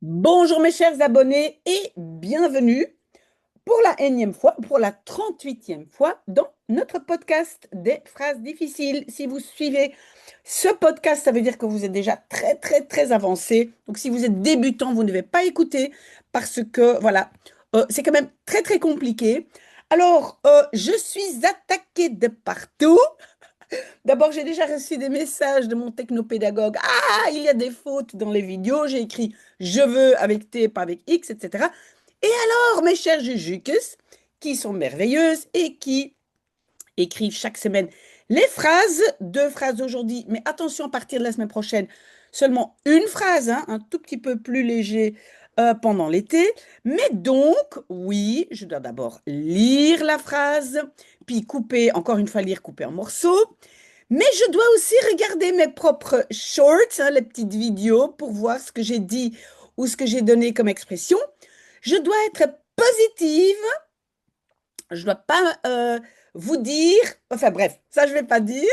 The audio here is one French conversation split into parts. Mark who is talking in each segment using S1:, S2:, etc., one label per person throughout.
S1: Bonjour mes chers abonnés et bienvenue pour la énième fois, pour la 38e fois dans notre podcast des phrases difficiles. Si vous suivez ce podcast, ça veut dire que vous êtes déjà très très très avancé. Donc si vous êtes débutant, vous ne devez pas écouter parce que voilà, c'est quand même très très compliqué. Alors, je suis attaquée de partout. D'abord, j'ai déjà reçu des messages de mon technopédagogue. Ah, il y a des fautes dans les vidéos. J'ai écrit je veux avec T, pas avec X, etc. Et alors, mes chers Jujuques, qui sont merveilleuses et qui écrivent chaque semaine les phrases, deux phrases aujourd'hui, mais attention, à partir de la semaine prochaine, seulement une phrase, hein, un tout petit peu plus léger pendant l'été. Mais donc, oui, je dois d'abord lire la phrase, puis couper, encore une fois, lire, couper en morceaux. Mais je dois aussi regarder mes propres shorts, hein, les petites vidéos, pour voir ce que j'ai dit ou ce que j'ai donné comme expression. Je dois être positive. Je ne dois pas vous dire, enfin bref, ça je ne vais pas dire,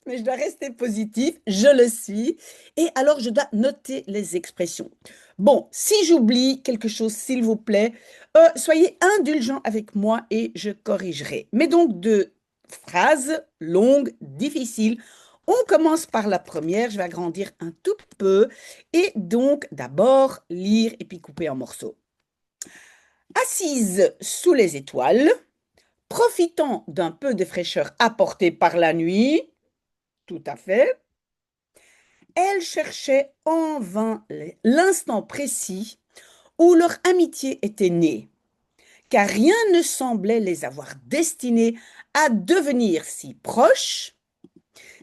S1: mais je dois rester positif, je le suis. Et alors je dois noter les expressions. Bon, si j'oublie quelque chose, s'il vous plaît, soyez indulgents avec moi et je corrigerai. Mais donc de phrases longues, difficiles. On commence par la première, je vais agrandir un tout peu et donc d'abord lire et puis couper en morceaux. Assise sous les étoiles, profitant d'un peu de fraîcheur apportée par la nuit, tout à fait, elle cherchait en vain l'instant précis où leur amitié était née, car rien ne semblait les avoir destinés à devenir si proches,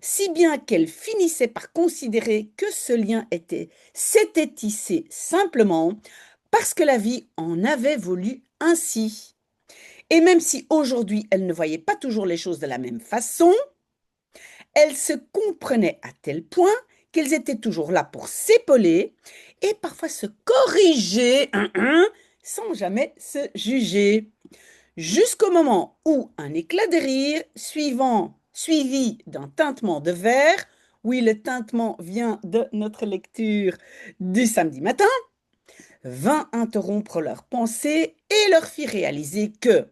S1: si bien qu'elle finissait par considérer que ce lien s'était tissé simplement parce que la vie en avait voulu ainsi. Et même si aujourd'hui elle ne voyait pas toujours les choses de la même façon, elles se comprenaient à tel point qu'elles étaient toujours là pour s'épauler et parfois se corriger sans jamais se juger. Jusqu'au moment où un éclat de rire suivi d'un tintement de verre, oui, le tintement vient de notre lecture du samedi matin, vint interrompre leurs pensées et leur fit réaliser que,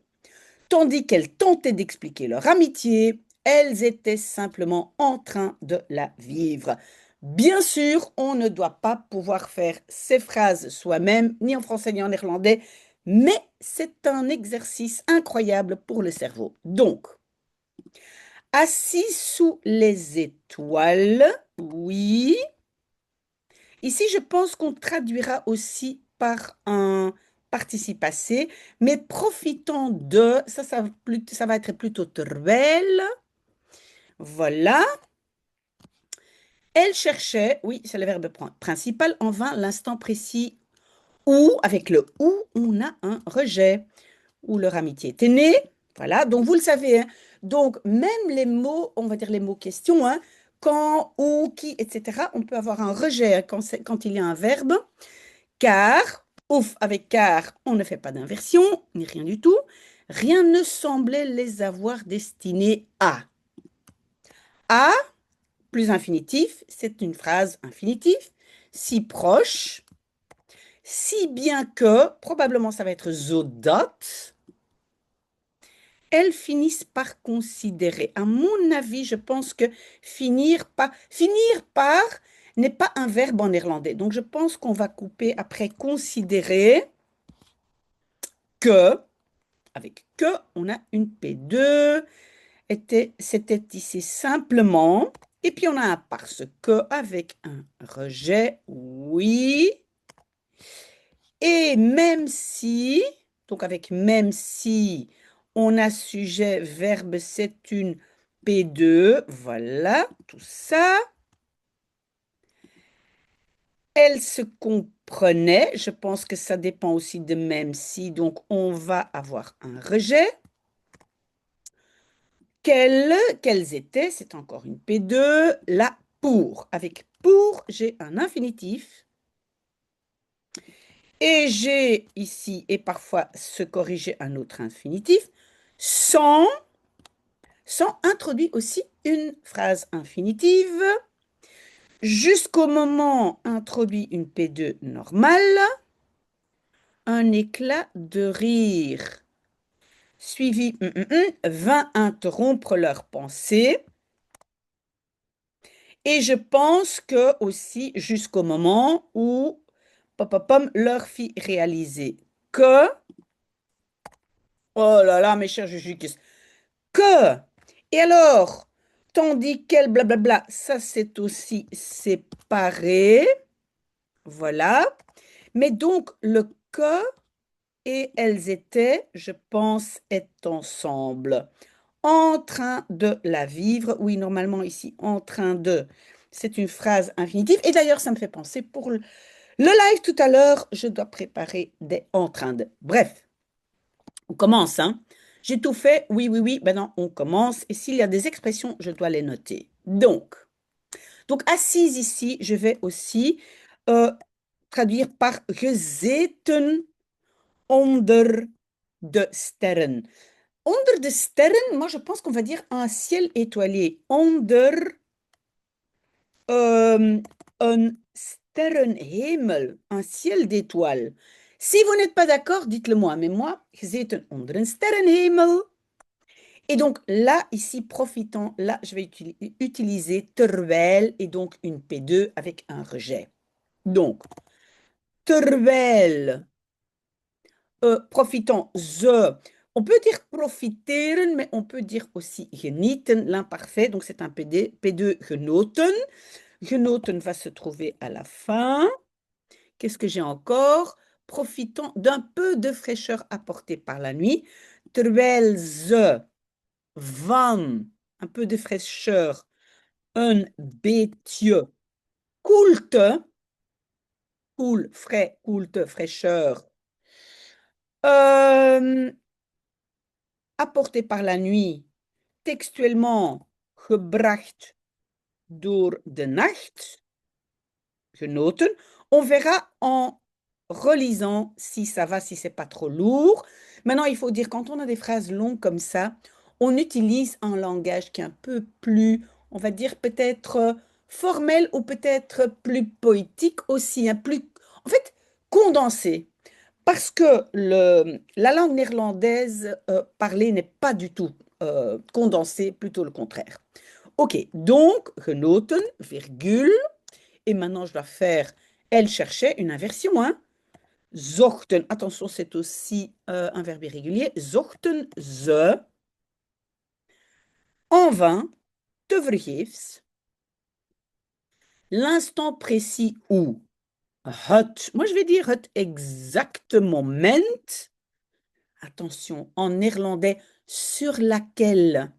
S1: tandis qu'elles tentaient d'expliquer leur amitié, elles étaient simplement en train de la vivre. Bien sûr, on ne doit pas pouvoir faire ces phrases soi-même, ni en français ni en néerlandais, mais c'est un exercice incroyable pour le cerveau. Donc, assis sous les étoiles, oui. Ici, je pense qu'on traduira aussi par un participe passé, mais profitant de, ça va être plutôt terwijl. Voilà. Elle cherchait, oui, c'est le verbe principal, en vain l'instant précis où, avec le où, on a un rejet, où leur amitié était née. Voilà, donc vous le savez, hein. Donc, même les mots, on va dire les mots questions, hein, quand, où, qui, etc., on peut avoir un rejet hein, quand il y a un verbe. Car, ouf, avec car, on ne fait pas d'inversion, ni rien du tout. Rien ne semblait les avoir destinés à. À, plus infinitif, c'est une phrase infinitive, si proche, si bien que, probablement ça va être zodat, elles finissent par considérer. À mon avis, je pense que finir par n'est pas un verbe en néerlandais. Donc, je pense qu'on va couper après considérer que. Avec que, on a une P2, c'était ici simplement, et puis on a un parce que avec un rejet, oui, et même si, donc avec même si, on a sujet, verbe, c'est une P2, voilà, tout ça. Elle se comprenait, je pense que ça dépend aussi de même si, donc on va avoir un rejet. Quelles étaient, c'est encore une P2, la pour. Avec pour, j'ai un infinitif. Et j'ai ici, et parfois se corriger un autre infinitif, sans, sans introduire aussi une phrase infinitive, jusqu'au moment introduit une P2 normale, un éclat de rire, suivi, vint interrompre leur pensée. Et je pense que aussi jusqu'au moment où Papa leur fit réaliser que, oh là là, mes chers Juju, que, et alors, tandis qu'elle, blablabla, ça c'est aussi séparé, voilà. Mais donc, le que et elles étaient, je pense, est ensemble, en train de la vivre. Oui, normalement ici, en train de, c'est une phrase infinitive. Et d'ailleurs, ça me fait penser pour le live tout à l'heure, je dois préparer des en train de. Bref, on commence, hein. J'ai tout fait. Oui, oui, oui. Maintenant, on commence. Et s'il y a des expressions, je dois les noter. Donc assise ici, je vais aussi euh, traduire par gezeten onder de sterren. Onder de sterren, moi je pense qu'on va dire un ciel étoilé. Onder un sterrenhemel, un ciel d'étoiles. Si vous n'êtes pas d'accord, dites-le moi. Mais moi, gezeten onder een sterrenhemel. Et donc là, ici, profitant, là, je vais utiliser terwijl et donc une P2 avec un rejet. Donc, terwijl, profitant, on peut dire profiteren, mais on peut dire aussi genieten, l'imparfait. Donc, c'est un P2 genoten. Genoten va se trouver à la fin. Qu'est-ce que j'ai encore? Profitant d'un peu de fraîcheur apportée par la nuit. Terwijl ze van, un peu de fraîcheur, un beetje koelte, koel, frais, koelte, fraîcheur, euh, apporté par la nuit, textuellement gebracht door de nacht, genoten. On verra en relisant si ça va, si c'est pas trop lourd. Maintenant, il faut dire, quand on a des phrases longues comme ça, on utilise un langage qui est un peu plus, on va dire peut-être formel ou peut-être plus poétique aussi, en fait, condensé. Parce que la langue néerlandaise parlée n'est pas du tout condensée, plutôt le contraire. Ok, donc, genoten, virgule, et maintenant je dois faire, elle cherchait une inversion, hein. Zochten, attention, c'est aussi un verbe irrégulier. Zochten ze, en vain, tevergeefs, l'instant précis où het, moi je vais dire het exacte moment, attention, en néerlandais, sur laquelle,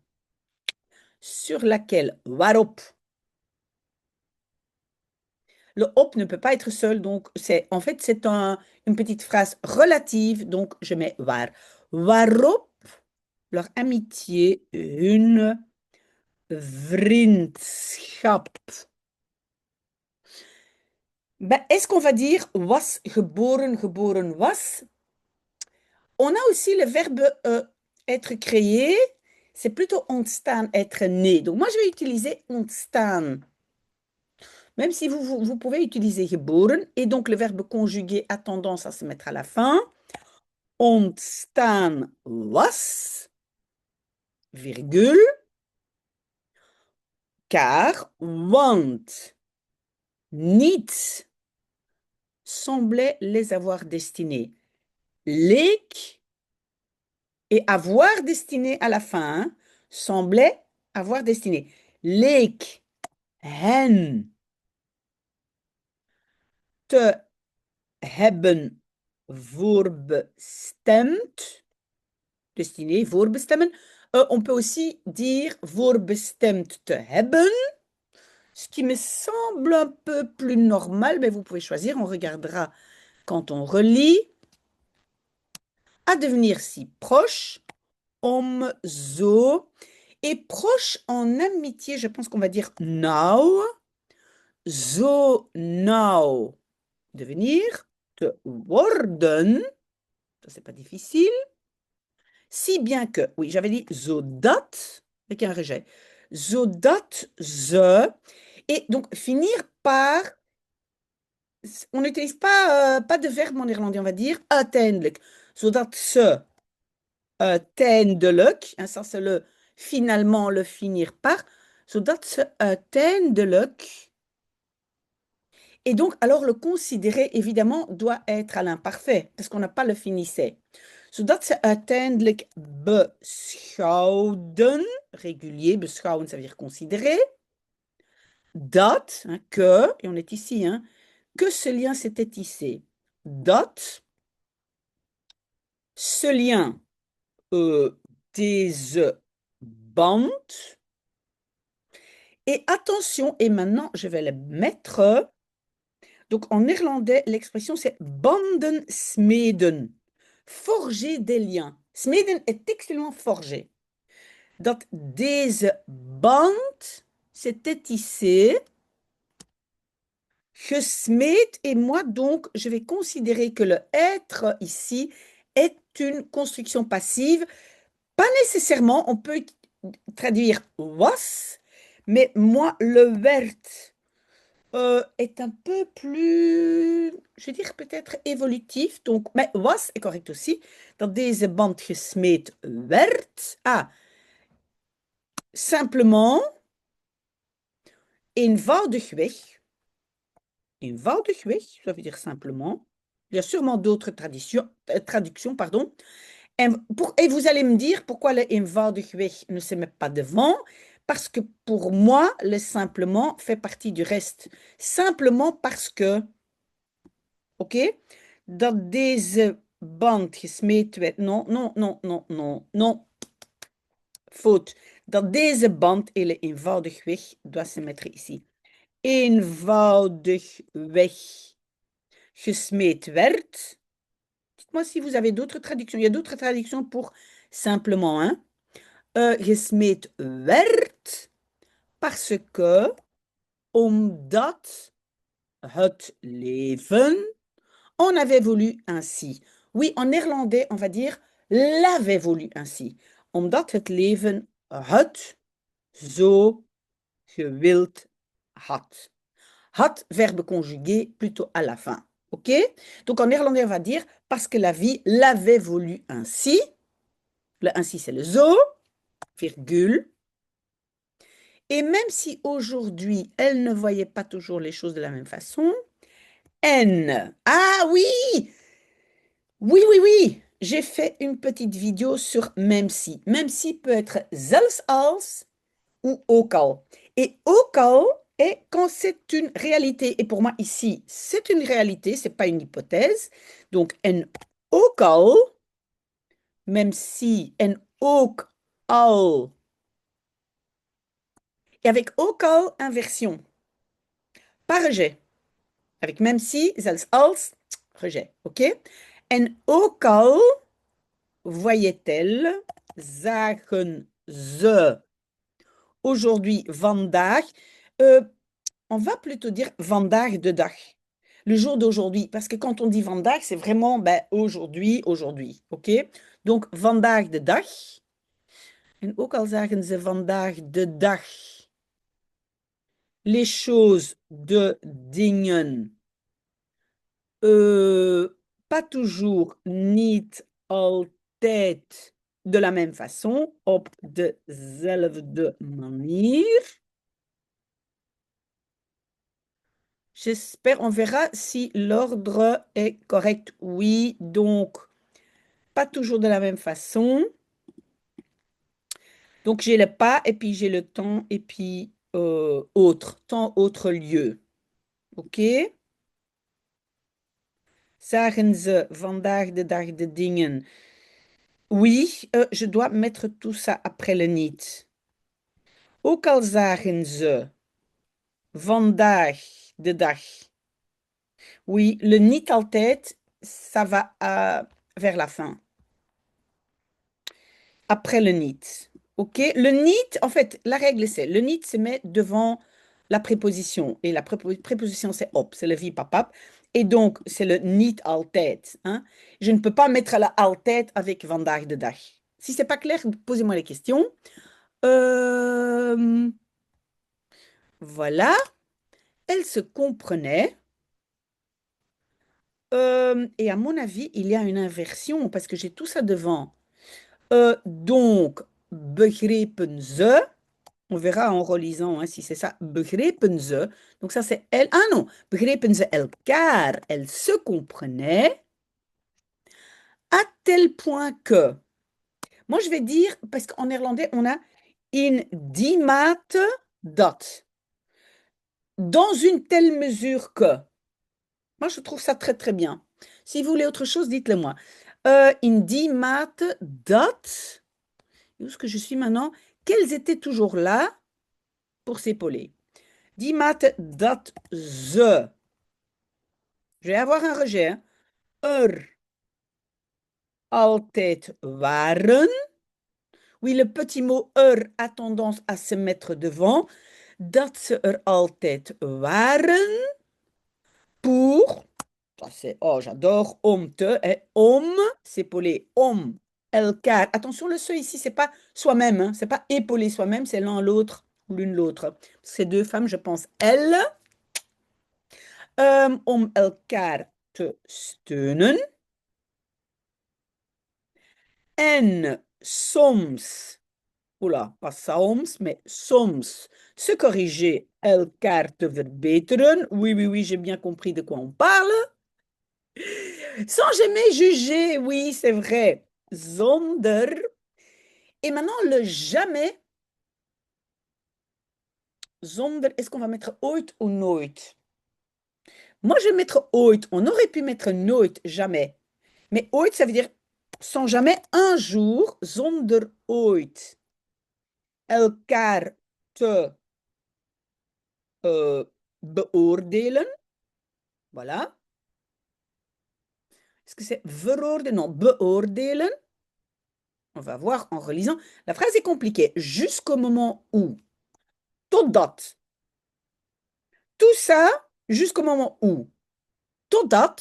S1: waarop. Le op ne peut pas être seul, donc en fait c'est une petite phrase relative, donc je mets waar. Waarop leur amitié, une vriendschap. Ben, est-ce qu'on va dire was geboren, geboren was? On a aussi le verbe être créé, c'est plutôt ontstaan, être né. Donc moi je vais utiliser ontstaan. Même si vous pouvez utiliser geboren, et donc le verbe conjugué a tendance à se mettre à la fin. Ontstaan was, virgule, car, want, niet, semblait les avoir destinés. Leek et avoir destiné à la fin, hein, semblait avoir destiné. Leek hen te hebben voorbestemd. Destiné, voorbestemmen. On peut aussi dire voorbestemd te hebben, ce qui me semble un peu plus normal, mais vous pouvez choisir, on regardera quand on relit. À devenir si proche, om zo. Et proche en amitié, je pense qu'on va dire now. Zo now. Devenir, te worden. Ça, c'est pas difficile. Si bien que, oui, j'avais dit zodat, avec un rejet. Zodat ze. Et donc, finir par on n'utilise pas de verbe en néerlandais, on va dire uiteindelijk. Zodat ze uiteindelijk, hein, ça c'est le finalement, le finir par, zodat ze uiteindelijk. Et donc, alors le considéré, évidemment, doit être à l'imparfait, parce qu'on n'a pas le finissait. Zodat ze uiteindelijk beschouwden, régulier, beschouwen, ça veut dire considérer, dat, hein, que, et on est ici, hein, que ce lien s'était tissé. Dat, ce lien, deze band. Et attention, et maintenant je vais le mettre. Donc en néerlandais, l'expression c'est banden smeden. Forger des liens. Smeden est textuellement forger. Dat deze band s'était tissé. Gesmeed, et moi donc, je vais considérer que le être ici est une construction passive. Pas nécessairement, on peut traduire was, mais moi, le werd est un peu plus, je vais dire peut-être évolutif. Donc, mais was est correct aussi. Dat deze band gesmeed werd. Ah, simplement, eenvoudigweg. Eenvoudigweg, ça veut dire simplement. Il y a sûrement d'autres traductions, pardon. Et vous allez me dire pourquoi le eenvoudigweg ne se met pas devant. Parce que pour moi, le simplement fait partie du reste. Simplement parce que, ok, dat deze band gesmeed werd. Non, non, non, non, non, non. Fout. Dat deze band, et le eenvoudigweg, doit se mettre ici. Eenvoudigweg gesmeed werd. Dites-moi si vous avez d'autres traductions. Il y a d'autres traductions pour simplement, hein. Gesmeed werd parce que, omdat het leven, on avait voulu ainsi. Oui, en néerlandais, on va dire l'avait voulu ainsi. Omdat het leven het zo gewild had. Had, verbe conjugué plutôt à la fin. OK? Donc en néerlandais, on va dire parce que la vie l'avait voulu ainsi. Le ainsi, c'est le zo, virgule. Et même si aujourd'hui, elle ne voyait pas toujours les choses de la même façon, N. Ah oui! Oui, oui, oui! J'ai fait une petite vidéo sur même si. Même si peut être zelfs als ou ook al. Et ook al est quand c'est une réalité. Et pour moi, ici, c'est une réalité, c'est pas une hypothèse. Donc, en ook al, même si, en ook al. Et avec ook al, inversion. Pas rejet. Avec même si, zelfs als, rejet. OK? En ook al voyait-elle, zagen ze. Aujourd'hui, vandaag. On va plutôt dire vandaag de dag. Le jour d'aujourd'hui. Parce que quand on dit vandaag, c'est vraiment ben, aujourd'hui, aujourd'hui. OK? Donc, vandaag de dag. En ook al zagen ze vandaag de dag les choses de dingen. Pas toujours, niet altijd de la même façon, op dezelfde manier. J'espère, on verra si l'ordre est correct. Oui, donc, pas toujours de la même façon. Donc, j'ai le pas, et puis j'ai le temps, et puis autre, temps, autre lieu. OK? Zagen ze vandaag de dag de dingen? Oui, je dois mettre tout ça après le niet. Ook al zagen ze vandaag de dag. Oui, le niet altijd, ça va vers la fin. Après le niet. OK? Le niet, en fait, la règle c'est, le niet se met devant la préposition. Et la préposition c'est op, c'est le vie papap. Et donc, c'est le niet altijd. Hein? Je ne peux pas mettre la altijd avec vandaag de dag. Si c'est pas clair, posez-moi les questions. Voilà. Elle se comprenait. Et à mon avis, il y a une inversion parce que j'ai tout ça devant. Donc, begrepen ze. On verra en relisant hein, si c'est ça. Begrepen ze. Donc ça c'est elle. Ah non, begrepen ze elkaar. Elles se comprenaient à tel point que. Moi je vais dire, parce qu'en néerlandais on a in die mate dat. Dans une telle mesure que. Moi je trouve ça très très bien. Si vous voulez autre chose, dites-le moi. In die mate dat. Où est-ce que je suis maintenant? Qu'elles étaient toujours là pour s'épauler. Die mate dat ze. Je vais avoir un rejet. Hein. Altijd waren. Oui, le petit mot a tendance à se mettre devant. Dat ze altijd waren. Pour. Ça c'est, oh, j'adore. Om te. Et om, s'épauler. Om. Elkaar. Attention, le se ici, c'est pas soi-même. Hein. C'est pas épauler soi-même, c'est l'un l'autre ou l'une l'autre. Ces deux femmes, je pense, elles. Om elkaar te steunen. En soms, oula, pas soms, mais soms, se corriger, elkaar te verbeteren. Oui, oui, oui, j'ai bien compris de quoi on parle. Sans jamais juger, oui, c'est vrai. Zonder. Et maintenant, le jamais. Zonder, est-ce qu'on va mettre ooit ou nooit? Moi, je vais mettre ooit. On aurait pu mettre nooit, jamais. Mais ooit, ça veut dire sans jamais un jour, zonder ooit. Elkaar te beoordelen. Voilà. Est-ce que c'est veroordelen? Non, beoordelen. On va voir en relisant. La phrase est compliquée. Jusqu'au moment où. Totdat. Tout ça jusqu'au moment où. Totdat.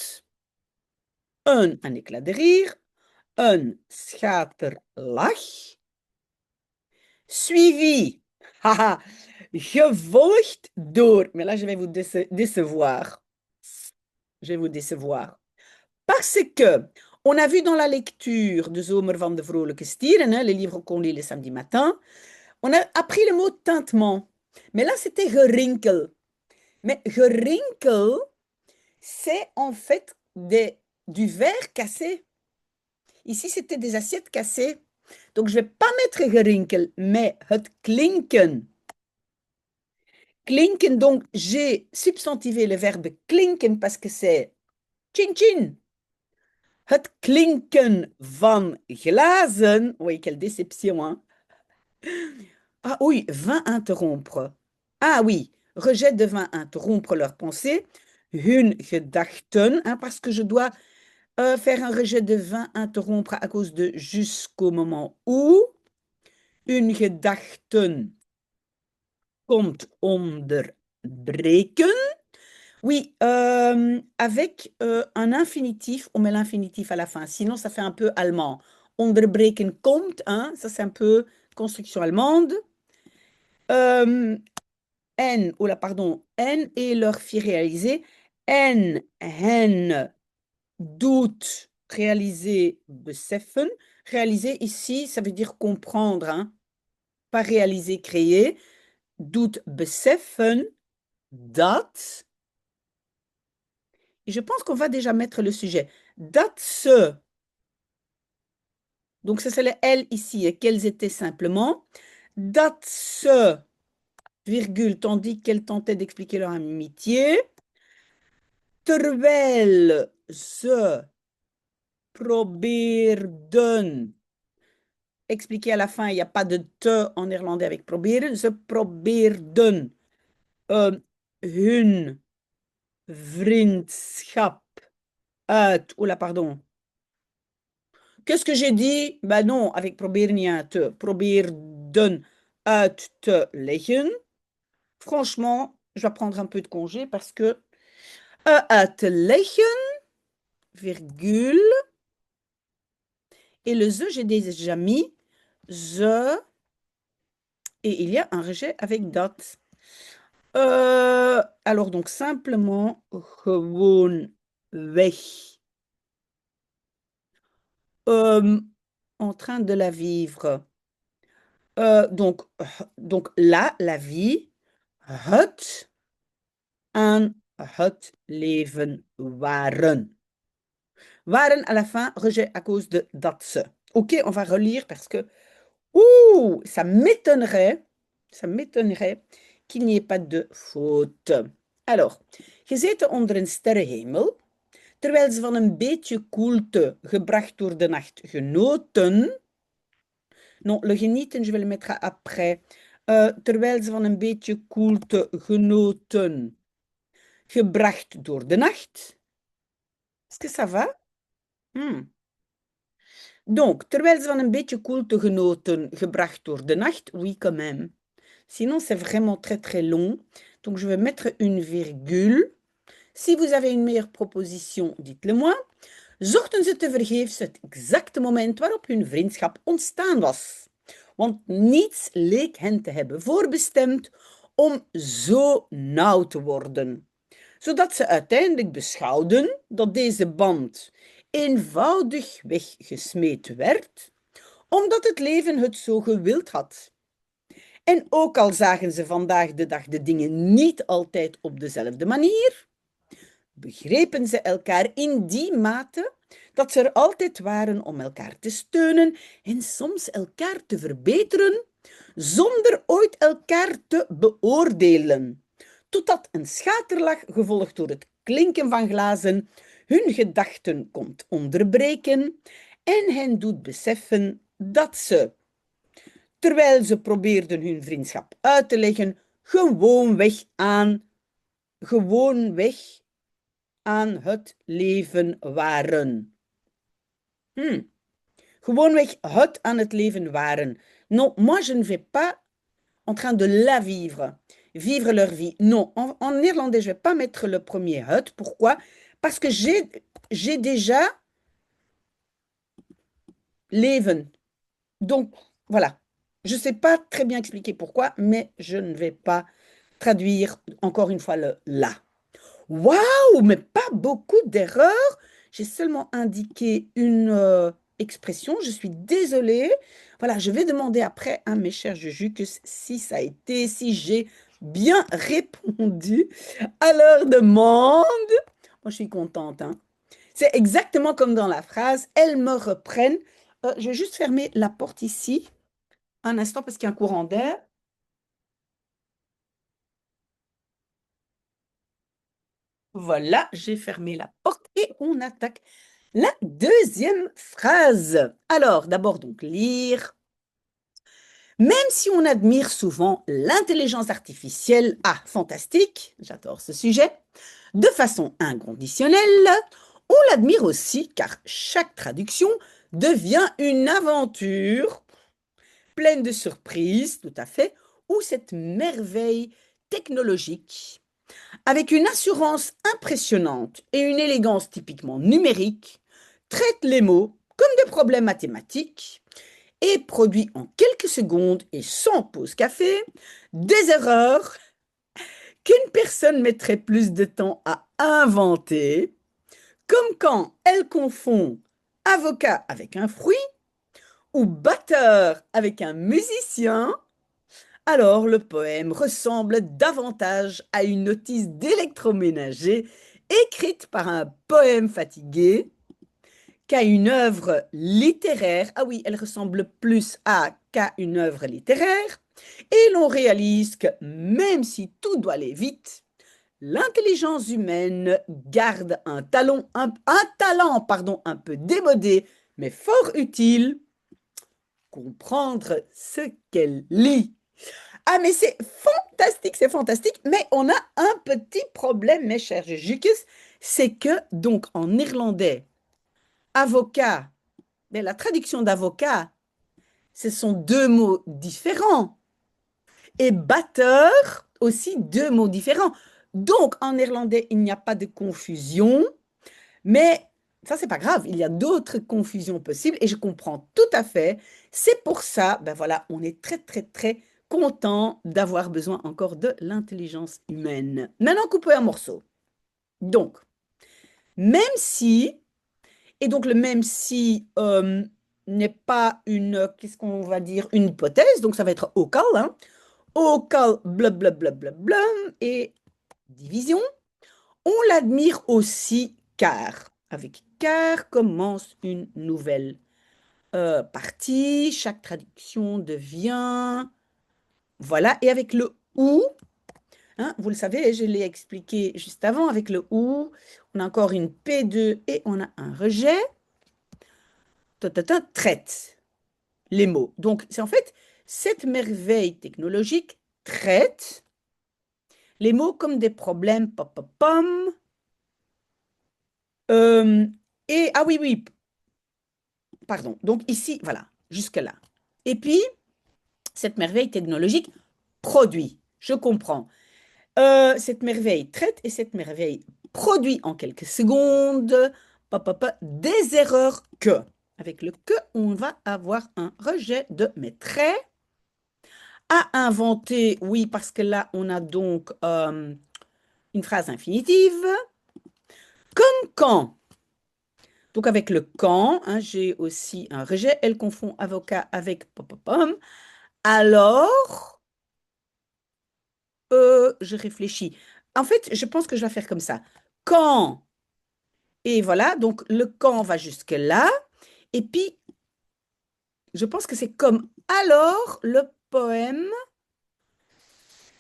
S1: Un éclat de rire. Een schaterlach. Suivi. Haha. Gevolgd door. Mais là, je vais vous décevoir. Je vais vous décevoir. Parce que on a vu dans la lecture de Zomer van de Vrolijke Stieren, hein, les livres qu'on lit le samedi matin, on a appris le mot tintement. Mais là, c'était gerinkel. Mais gerinkel, c'est en fait du verre cassé. Ici, c'était des assiettes cassées. Donc, je ne vais pas mettre gerinkel, mais het klinken. Klinken, donc, j'ai substantivé le verbe klinken parce que c'est chin-chin. Het klinken van glazen. Oui, quelle déception, hein? Ah oui, vin interrompre. Ah oui, rejet de vin interrompre leur pensée. Hun gedachten, hein, parce que je dois faire un rejet de vin interrompre à cause de jusqu'au moment où. Hun gedachten komt onderbreken. Oui, avec un infinitif, on met l'infinitif à la fin. Sinon, ça fait un peu allemand. Onderbreken komt, hein, ça c'est un peu construction allemande. En, oh là, pardon, en et leur fit réaliser. En, hen, doet, réaliser, beseffen. Réaliser ici, ça veut dire comprendre, hein, pas réaliser, créer. Doet beseffen dat. Et je pense qu'on va déjà mettre le sujet. Dat se. Donc, ça c'est le L ici, et qu'elles étaient simplement. Dat se, virgule, tandis qu'elles tentaient d'expliquer leur amitié. Terwijl ze probeerden. Expliquer à la fin, il n'y a pas de te en néerlandais avec proberen. Ze probeerden hun vriendschap uit. Oula, pardon. Qu'est-ce que j'ai dit? Ben non, avec proberen, il y a un te. Probeerden uit te leggen. Franchement, je vais prendre un peu de congé parce que uit te leggen, virgule. Et le ze, j'ai déjà mis ze. Et il y a un rejet avec dat. Alors donc simplement, gewoon weg. Euh, en train de la vivre. Donc là, la vie, het aan het leven waren. Waren à la fin, rejet à cause de dat ze. Ok, on va relire parce que, ouh, ça m'étonnerait qu'il n'y ait pas de faute. Alors, gezeten onder een sterrenhemel, terwijl ze van een beetje koelte gebracht door de nacht genoten. Non, le genieten, je vais le mettre après. Terwijl ze van een beetje koelte genoten, gebracht door de nacht. Est-ce que ça va? Hmm. Donc, terwijl ze van een beetje koelte genoten, gebracht door de nacht, oui, quand même. Sinon, c'est vraiment très, très long. Donc, je vais mettre une virgule. Si vous avez une meilleure proposition, dites-le moi. Zochten ze tevergeefs het exacte moment waarop hun vriendschap ontstaan was. Want niets leek hen te hebben voorbestemd om zo nauw te worden, zodat ze uiteindelijk beschouwden dat deze band eenvoudig weggesmeed werd, omdat het leven het zo gewild had. En ook al zagen ze vandaag de dag de dingen niet altijd op dezelfde manier, begrepen ze elkaar in die mate dat ze er altijd waren om elkaar te steunen en soms elkaar te verbeteren, zonder ooit elkaar te beoordelen. Totdat een schaterlach, gevolgd door het klinken van glazen, hun gedachten komt onderbreken en hen doet beseffen dat ze, terwijl ze probeerden hun vriendschap uit te leggen, gewoonweg aan het leven waren. Gewoonweg het aan het leven waren. Non, moi je ne vais pas en train de la vivre, vivre leur vie. Non, en néerlandais, je ne vais pas mettre le premier het. Pourquoi? Parce que j'ai déjà leven. Donc, voilà. Je ne sais pas très bien expliquer pourquoi, mais je ne vais pas traduire encore une fois le la. Waouh, mais pas beaucoup d'erreurs. J'ai seulement indiqué une expression. Je suis désolée. Voilà, je vais demander après à mes chers Jujucus si ça a été, si j'ai bien répondu à leur demande. Moi, je suis contente, hein. C'est exactement comme dans la phrase, elles me reprennent. Je vais juste fermer la porte ici un instant parce qu'il y a un courant d'air. Voilà, j'ai fermé la porte et on attaque la deuxième phrase. Alors, d'abord, donc, lire. Même si on admire souvent l'intelligence artificielle, ah, fantastique, j'adore ce sujet, de façon inconditionnelle, on l'admire aussi car chaque traduction devient une aventure pleine de surprises, tout à fait, où cette merveille technologique avec une assurance impressionnante et une élégance typiquement numérique, traite les mots comme des problèmes mathématiques et produit en quelques secondes et sans pause café des erreurs qu'une personne mettrait plus de temps à inventer, comme quand elle confond avocat avec un fruit ou batteur avec un musicien. Alors le poème ressemble davantage à une notice d'électroménager écrite par un poème fatigué qu'à une œuvre littéraire. Ah oui, elle ressemble plus qu'à une œuvre littéraire. Et l'on réalise que même si tout doit aller vite, l'intelligence humaine garde un talent un peu démodé, mais fort utile, comprendre ce qu'elle lit. Ah, mais c'est fantastique, mais on a un petit problème, mes chers Jukes, c'est que, donc, en irlandais, avocat, mais la traduction d'avocat, ce sont deux mots différents. Et batteur, aussi deux mots différents. Donc, en irlandais, il n'y a pas de confusion, mais ça, c'est pas grave. Il y a d'autres confusions possibles et je comprends tout à fait. C'est pour ça, ben voilà, on est très, très, très content d'avoir besoin encore de l'intelligence humaine. Maintenant, coupez un morceau. Donc, Même si, et donc le même si n'est pas une, qu'est-ce qu'on va dire, une hypothèse, donc ça va être au cal, hein. Au cal, blablabla, et division. On l'admire aussi car, avec car commence une nouvelle partie, chaque traduction devient, voilà, et avec le ou, hein, vous le savez, je l'ai expliqué juste avant, avec le ou, on a encore une P2 et on a un rejet, traite les mots. Donc, c'est en fait, cette merveille technologique traite les mots comme des problèmes, pom, pom, pom. Euh, et, ah oui, oui, pardon. Donc ici, voilà, jusque-là. Et puis, cette merveille technologique produit, je comprends. Cette merveille traite et cette merveille produit en quelques secondes des erreurs que. Avec le que, on va avoir un rejet de mes traits. À inventer, oui, parce que là, on a donc une phrase infinitive. Comme quand. Donc avec le quand, hein, j'ai aussi un rejet. Elle confond avocat avec pom. Alors, je réfléchis. En fait, je pense que je vais faire comme ça. Quand, et voilà, donc le quand va jusque là. Et puis, je pense que c'est comme alors le poème.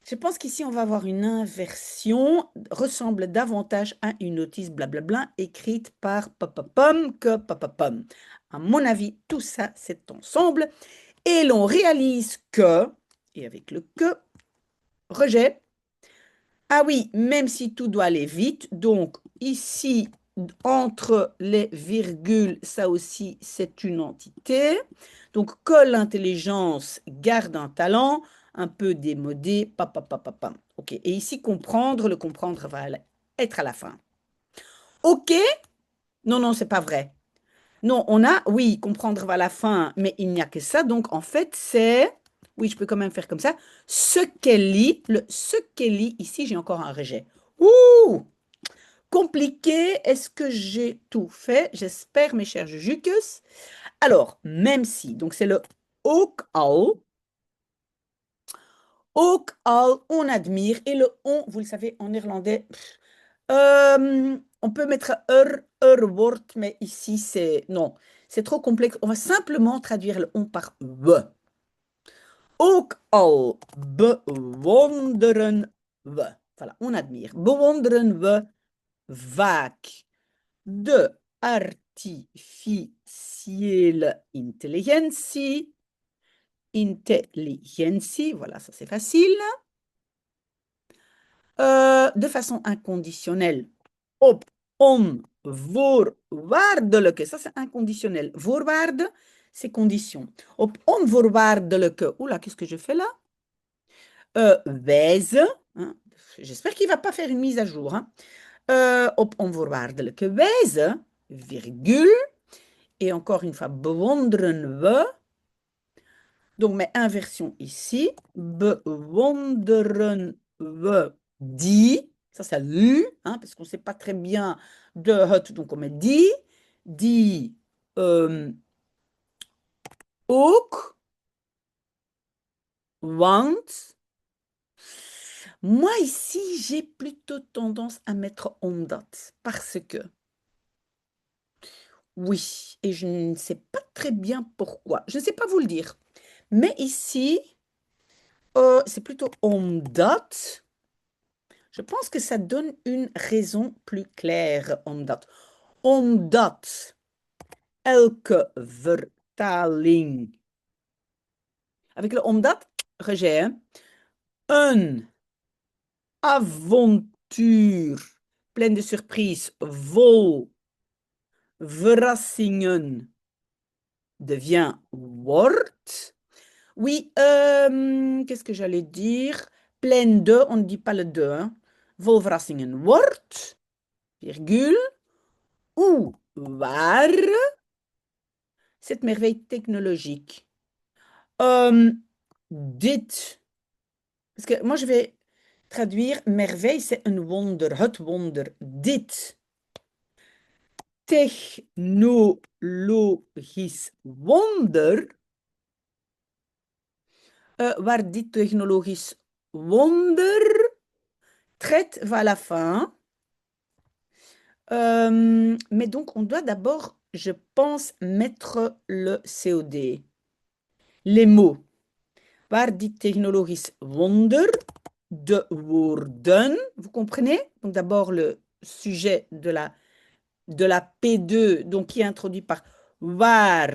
S1: Je pense qu'ici, on va avoir une inversion, ressemble davantage à une notice blablabla écrite par papapam que papapam. À mon avis, tout ça, c'est ensemble. Et l'on réalise que, et avec le que, rejet. Ah oui, même si tout doit aller vite, donc ici, entre les virgules, ça aussi, c'est une entité. Donc, que l'intelligence garde un talent, un peu démodé, papa. OK, et ici, comprendre, le comprendre va être à la fin. OK? Non, non, c'est pas vrai. Non, on a, oui, comprendre va à la fin, mais il n'y a que ça. Donc, en fait, c'est, oui, je peux quand même faire comme ça. Ce qu'elle lit, le ce qu'elle lit, ici, j'ai encore un rejet. Ouh! Compliqué. Est-ce que j'ai tout fait? J'espère, mes chers Jucus. Alors, même si, donc c'est le ook al. Ook al, on admire. Et le on, vous le savez, en néerlandais, on peut mettre word, mais ici, c'est, non, c'est trop complexe. On va simplement traduire le on par we. Ook al bewonderen we. Voilà, on admire. Bewonderen we vaak de artificiële intelligentie. Intelligentie, voilà, ça c'est facile. De façon inconditionnelle. Op onvoorwaardelijke, ça c'est inconditionnel. Voorwaarde, c'est condition. Op onvoorwaardelijke, oula, qu'est-ce que je fais là? Wijze, hein. J'espère qu'il ne va pas faire une mise à jour. Hein. Op onvoorwaardelijke wijze, virgule, et encore une fois, bewonderen we. Donc, mes inversions ici. Bewonderen we die. Ça, c'est lu, hein, parce qu'on ne sait pas très bien de het, donc on met die. Die ook. Want. Moi, ici, j'ai plutôt tendance à mettre omdat. Parce que, oui, et je ne sais pas très bien pourquoi. Je ne sais pas vous le dire. Mais ici, c'est plutôt omdat. Je pense que ça donne une raison plus claire, omdat. Omdat elke vertaling, avec le omdat, rejet, hein, een avontuur plein de surprises, vol verrassingen devient wordt. Oui, qu'est-ce que j'allais dire? Plein de, on ne dit pas le de, hein. Vol verrassingen wordt, virgule, ou waar cette merveille technologique. Dit, parce que moi je vais traduire merveille, c'est un wonder, het wonder, dit. technologisch wonder, waar dit technologisch wonder, trait va à la fin. Mais donc, on doit d'abord, je pense, mettre le COD. Les mots. Waar dit technologisch wonder, de woorden. Vous comprenez? Donc, d'abord, le sujet de la P2, donc qui est introduit par waar.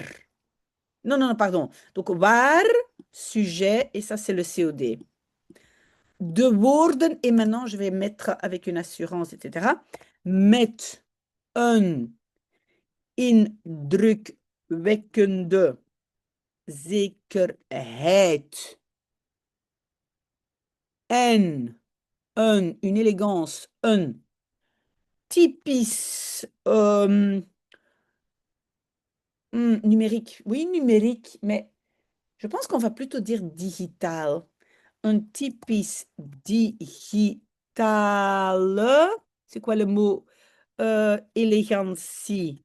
S1: Non, non, non, pardon. Donc, waar, sujet, et ça, c'est le COD. De woorden, et maintenant, je vais mettre avec une assurance, etc. Met een indrukwekkende zekerheid en une élégance, un typisch numérique. Oui, numérique, mais je pense qu'on va plutôt dire digital. Un typisch digital. C'est quoi le mot? Élégantie.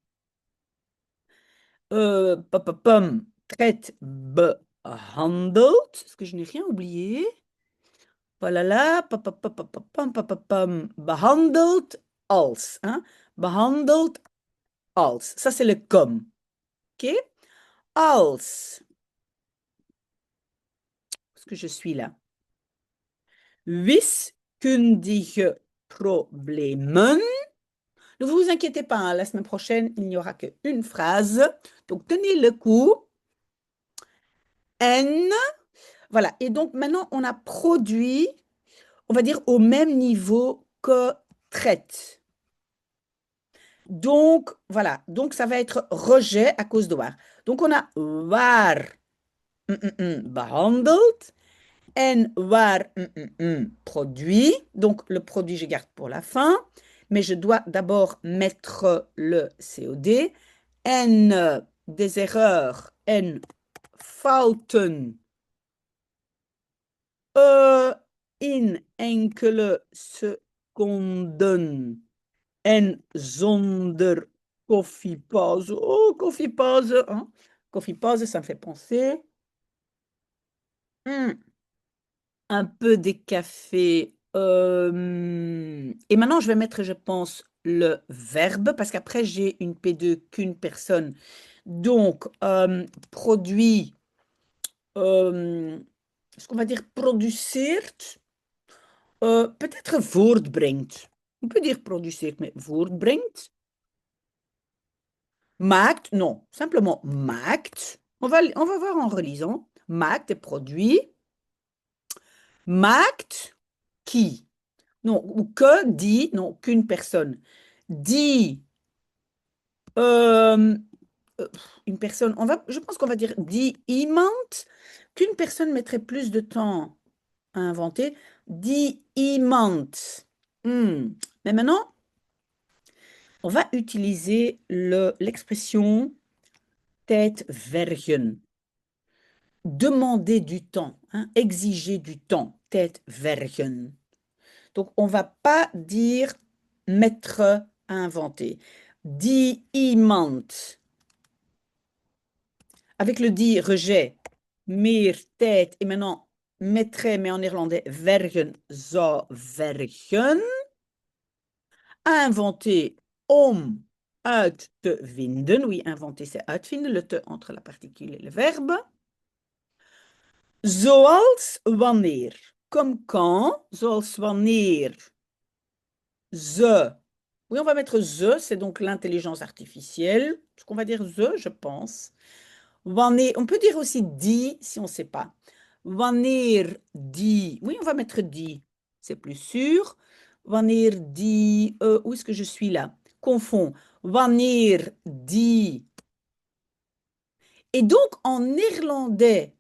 S1: Traite behandeld. Est-ce que je n'ai rien oublié? Voilà, là, behandeld als. Hein? Behandeld als. Ça, c'est le comme. OK? Als. Est-ce que je suis là? Wiskundige Problemen. Ne vous inquiétez pas, hein, la semaine prochaine, il n'y aura qu'une phrase. Donc, tenez le coup. N. Voilà. Et donc, maintenant, on a produit, on va dire, au même niveau que traite. Donc, voilà. Donc, ça va être rejet à cause de waar. Donc, on a waar behandeld en waar produit. Donc, le produit, je garde pour la fin. Mais je dois d'abord mettre le COD. En des erreurs, en fouten. In enkele seconden. En zonder koffiepauze. Oh, koffiepauze. Hein? Koffiepauze, ça me fait penser. Un peu des cafés. Et maintenant, je vais mettre, je pense, le verbe, parce qu'après, j'ai une P2 qu'une personne. Donc, produit, ce qu'on va dire produceert, peut-être voortbrengt. On peut dire produceert, mais voortbrengt. Maakt, non, simplement maakt. On va voir en relisant. Maakt est produit. Maakt, qui? Non, ou que dit, non, qu'une personne. Dit, euh, une personne, je pense qu'on va dire dit iemand, qu'une personne mettrait plus de temps à inventer. Dit iemand. Mais maintenant, on va utiliser l'expression tijd vergen. Demander du temps, hein, exiger du temps, tijd vergen. Donc, on ne va pas dire mettre à inventer. Die iemand. Avec le dit rejet, meer tijd. Et maintenant, mettrait, mais en néerlandais, vergen zou vergen. Inventer om uit te vinden. Oui, inventer, c'est uitvinden. Le te entre la particule et le verbe. Zoals wanneer. Comme quand. Zoals wanneer. The. Oui, on va mettre the, c'est donc l'intelligence artificielle. Ce qu'on va dire the, je pense. Wanneer, on peut dire aussi die si on ne sait pas. Wanneer die. Oui, on va mettre die. C'est plus sûr. Wanneer die. Où est-ce que je suis là? Confond. Wanneer die. Et donc, en néerlandais,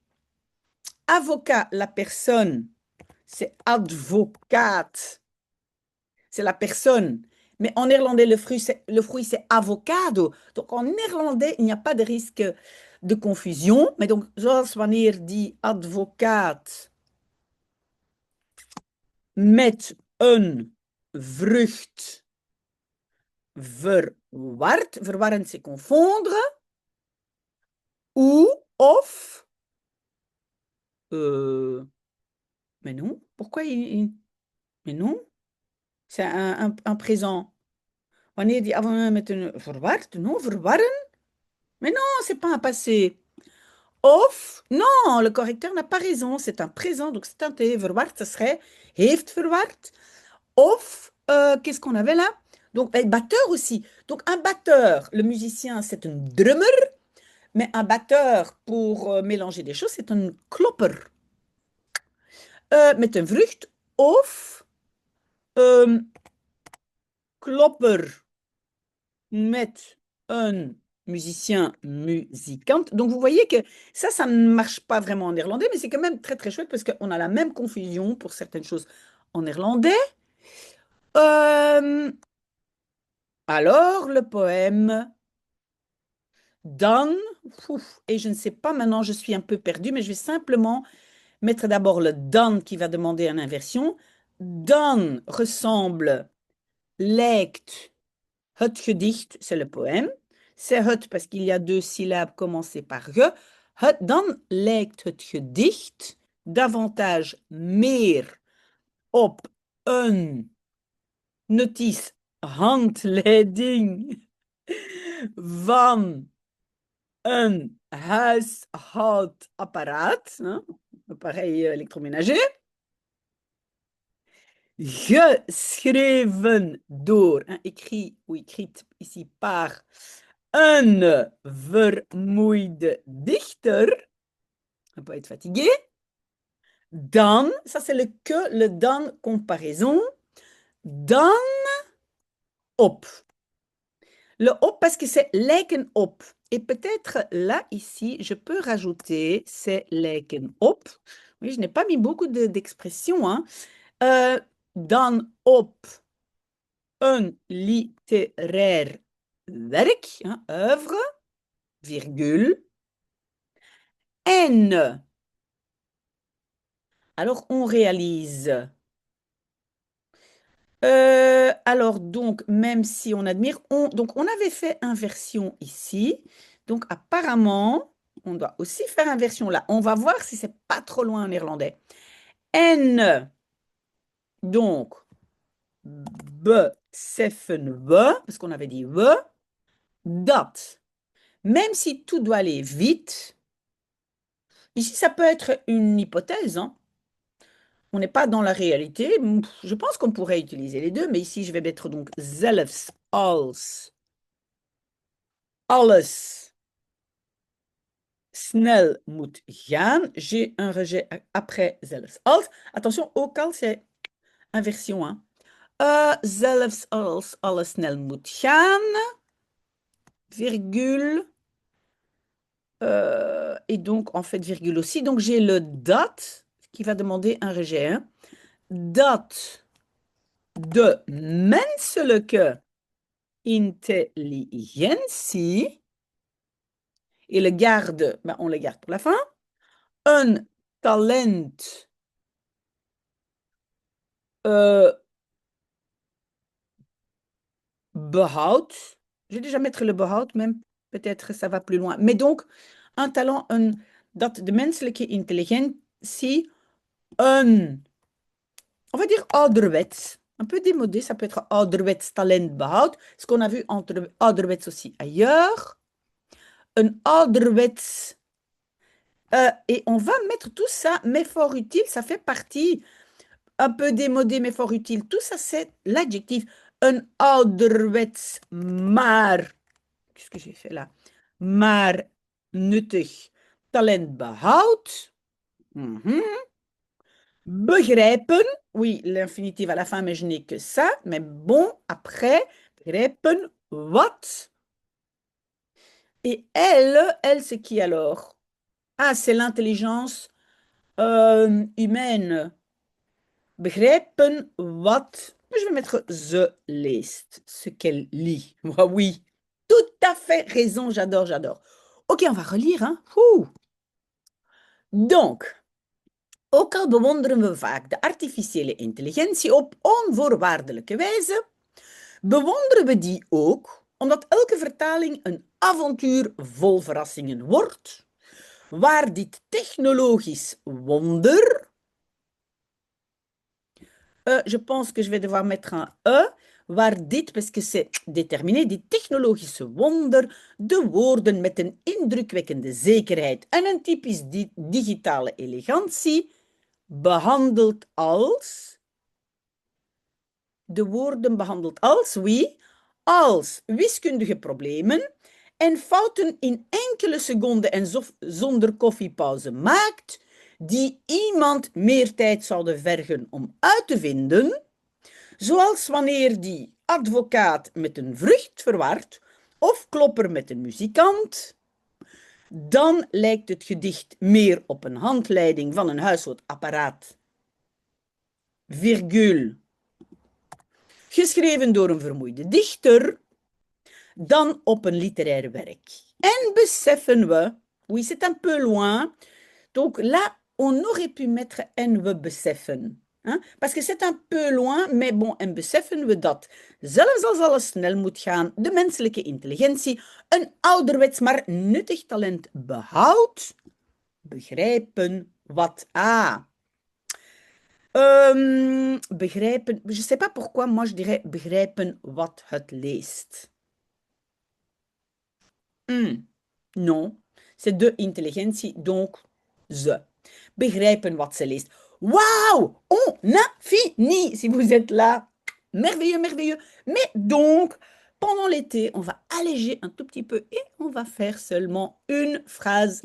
S1: avocat, la personne, c'est advocaat. C'est la personne. Mais en néerlandais, le fruit, c'est avocado. Donc, en néerlandais, il n'y a pas de risque de confusion. Mais donc, zoals wanneer die advocaat met een vrucht verward. Verwarren, c'est confondre. Ou, of. euh, mais non, pourquoi mais non, c'est un présent. Wanneer die afhangt met een verward, non, verwarren. Mais non, c'est pas un passé. Of, non, le correcteur n'a pas raison, c'est un présent, donc c'est un T. Verward, ce serait heeft verward. Of, qu'est-ce qu'on avait là? Donc, batteur aussi. Donc, un batteur, le musicien, c'est un drummer, mais un batteur pour mélanger des choses, c'est un klopper. Met een vrucht, of klopper met un musicien, musicante. Donc, vous voyez que ça ne marche pas vraiment en néerlandais, mais c'est quand même très, très chouette parce qu'on a la même confusion pour certaines choses en néerlandais. Euh, alors, le poème Dan, ouf, et je ne sais pas maintenant, je suis un peu perdue, mais je vais simplement mettre d'abord le Dan qui va demander une inversion. Dan ressemble, lijkt, het gedicht, c'est le poème. C'est het parce qu'il y a deux syllabes commencées par ge. Dan lijkt het gedicht davantage meer op een notice handleiding van een huishoudapparaat, hein, appareil électroménager, geschreven door, hein, écrit ou écrite ici par een vermoeide dichter, on peut être fatigué. Dan, ça c'est le que, le dan comparaison. Dan op. Le op parce que c'est lijken op. Et peut-être là, ici, je peux rajouter c'est lijken op. Oui, je n'ai pas mis beaucoup d'expressions, hein. Dan op een littéraire werk, hein, œuvre, virgule. En. Alors, on réalise. Alors, donc, même si on admire, donc on avait fait inversion ici. Donc, apparemment, on doit aussi faire inversion là. On va voir si c'est pas trop loin en néerlandais. En, donc, beseffen we, parce qu'on avait dit we, dat. Même si tout doit aller vite, ici, ça peut être une hypothèse, hein. On n'est pas dans la réalité. Je pense qu'on pourrait utiliser les deux, mais ici, je vais mettre donc zelfs als alles snel moet gaan. J'ai un rejet après zelfs als. Attention, au cas, c'est inversion, hein. Zelfs als alles snel moet gaan, virgule. Et donc, en fait, virgule aussi. Donc, j'ai le dat qui va demander un rejet, hein. Dat de menselijke intelligentie. Et le garde, ben, on le garde pour la fin. Un talent behoud. Je vais déjà mettre le behoud, même peut-être ça va plus loin. Mais donc, un talent, dat de menselijke intelligentie, on va dire ouderwets, un peu démodé, ça peut être ouderwets talent behoud, ce qu'on a vu entre ouderwets aussi ailleurs. Un ouderwets, et on va mettre tout ça, mais fort utile, ça fait partie, un peu démodé, mais fort utile. Tout ça, c'est l'adjectif. Un ouderwets, maar, qu'est-ce que j'ai fait là? Maar nuttig talent behoud. Begrijpen, oui, l'infinitif à la fin, mais je n'ai que ça. Mais bon, après, begrijpen wat. Et elle, c'est qui alors? Ah, c'est l'intelligence humaine. Begrijpen wat. Je vais mettre ze leest, ce qu'elle lit. Ah oui, tout à fait raison, j'adore, j'adore. Ok, on va relire, hein. Ouh. Donc, ook al bewonderen we vaak de artificiële intelligentie op onvoorwaardelijke wijze, Bewonderen we die ook omdat elke vertaling een avontuur vol verrassingen wordt, waar dit technologisch wonder, je pense que je vais devoir mettre un E, waar dit, parce que c'est déterminé, dit technologische wonder, de woorden met een indrukwekkende zekerheid en een typisch digitale elegantie, behandelt als, de woorden behandelt als, oui, als wiskundige problemen en fouten in enkele seconden en zonder koffiepauze maakt, die iemand meer tijd zouden vergen om uit te vinden, zoals wanneer die advocaat met een vrucht verwart of klopper met een muzikant, dan lijkt het gedicht meer op een handleiding van een huishoudapparaat, virgule, geschreven door een vermoeide dichter, dan op een littéraire werk. En beseffen we, oui, c'est un peu loin, donc là, on aurait pu mettre en we beseffen. Hein? Parce que c'est un peu loin, mais bon, en beseffen we dat, zelfs als alles snel moet gaan, de menselijke intelligentie een ouderwets maar nuttig talent behoudt. Begrijpen wat begrijpen, je sais pas pourquoi, moi je dirais begrijpen wat het leest. Non, c'est de intelligentie, donc ze. Begrijpen wat ze leest. Waouh, on a fini. Si vous êtes là, merveilleux, merveilleux. Mais donc, pendant l'été, on va alléger un tout petit peu et on va faire seulement une phrase.